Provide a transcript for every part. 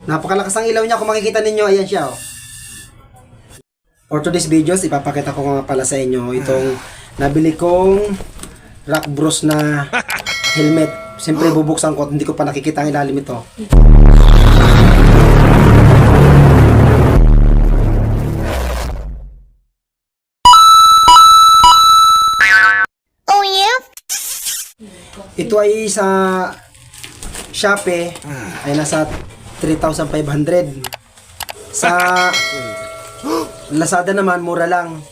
Napakalakas ang ilaw niya. Kung makikita ninyo, ayan siya. Oh. For today's videos, ipapakita ko nga pala sa inyo itong nabili kong Rock Bros na helmet. Siyempre bubuksan ko at hindi ko pa nakikita ang ilalim ito. Oh yeah? Ito ay sa Shopee ay nasa 3,500. Sa Lazada naman mura lang,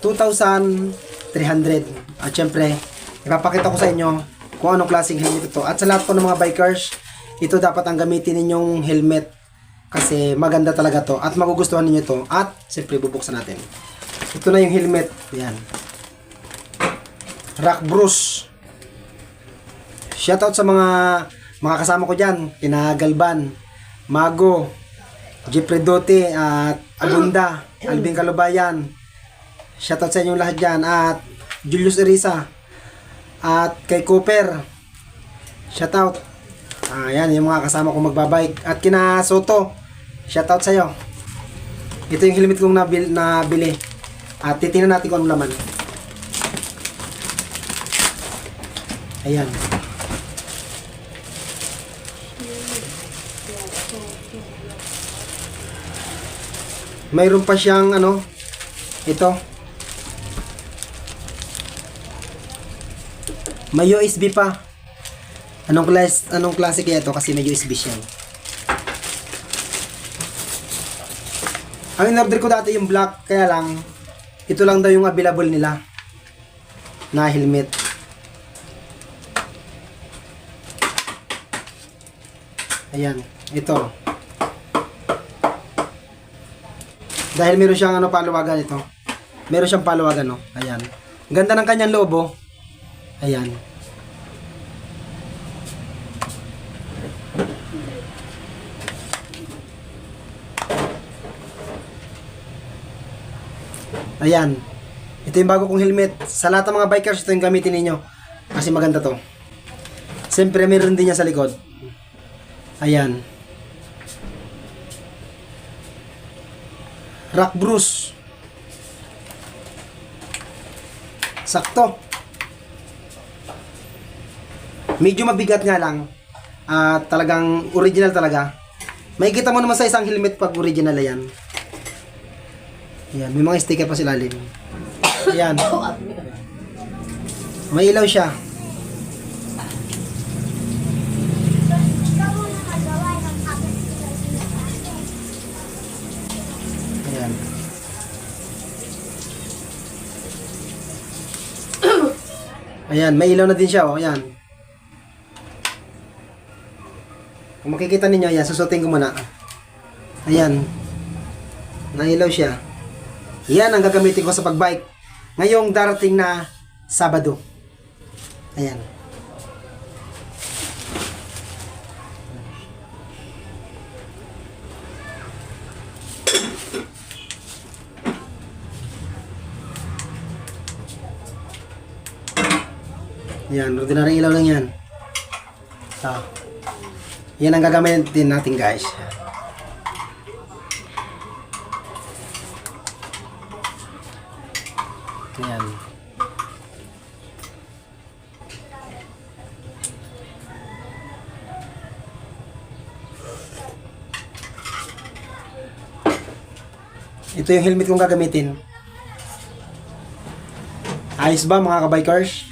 2,300. At syempre, ipapakita ko sa inyo kung anong klaseng helmet ito. At sa lahat po ng mga bikers, ito dapat ang gamitin ninyong helmet kasi maganda talaga to at magugustuhan niyo to. At syempre bubuksan natin. Ito na yung helmet. Yan. Rock Bros. Shoutout sa mga kasama ko dyan. Kina Galban, Mago, Jeffrey Dote, at Abunda, Alvin Kalubayan. Shoutout sa inyong lahat dyan. At Julius Erisa. At kay Cooper. Shoutout. Ayan, yung mga kasama kong magbabike. At kina Soto. Shoutout sa'yo. Ito yung helmet kong nabili. At titingnan natin kung ano laman. Ayan. Mayroon pa siyang ano, ito. May USB pa. Anong klase kaya ito kasi may USB siya. Ang in-order ko dati yung black, kaya lang ito lang daw yung available nila na helmet. Ayan, ito. Dahil meron siyang ano paluwagan ito. Meron siyang paluwagan, no. Ayan. Ganda ng kanyang lobo. Ayan. Ayan. Ito yung bago kong helmet. Sa lahat ng mga bikers, ito yung gamitin ninyo. Kasi maganda to. Siyempre, meron din niya sa likod. Ayan. Rock Bros. Sakto. Medyo mabigat nga lang. Talagang original talaga. Makikita mo naman sa isang helmet pag original yan. Ayan, may mga sticker pa sila ilalim. Ayan. May ilaw siya. Ayan. Ayan, may ilaw na din siya, oh. Ayan. Kung makikita ninyo, ayan, susutin ko muna. Ayan. Nailaw siya. Yan ang gagamitin ko sa pagbike ngayong darating na Sabado. Ayan. Yan, ordinary ilaw lang yan. Yan ang gagamitin natin, guys. Ayan. Ito yung helmet kong gagamitin. Ayos ba mga kabikers?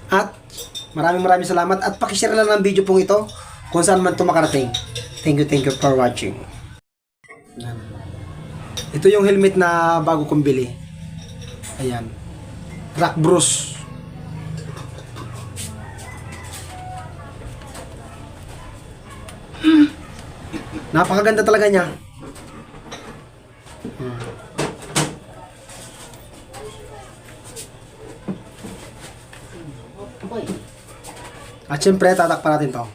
At maraming salamat at pakishare lang ng video pong ito kung saan man ito makarating. Thank you for watching. Ito yung helmet na bago kong bili. Ayan. Rock Bros. Napakaganda talaga niya. At syempre, tatakpan natin to.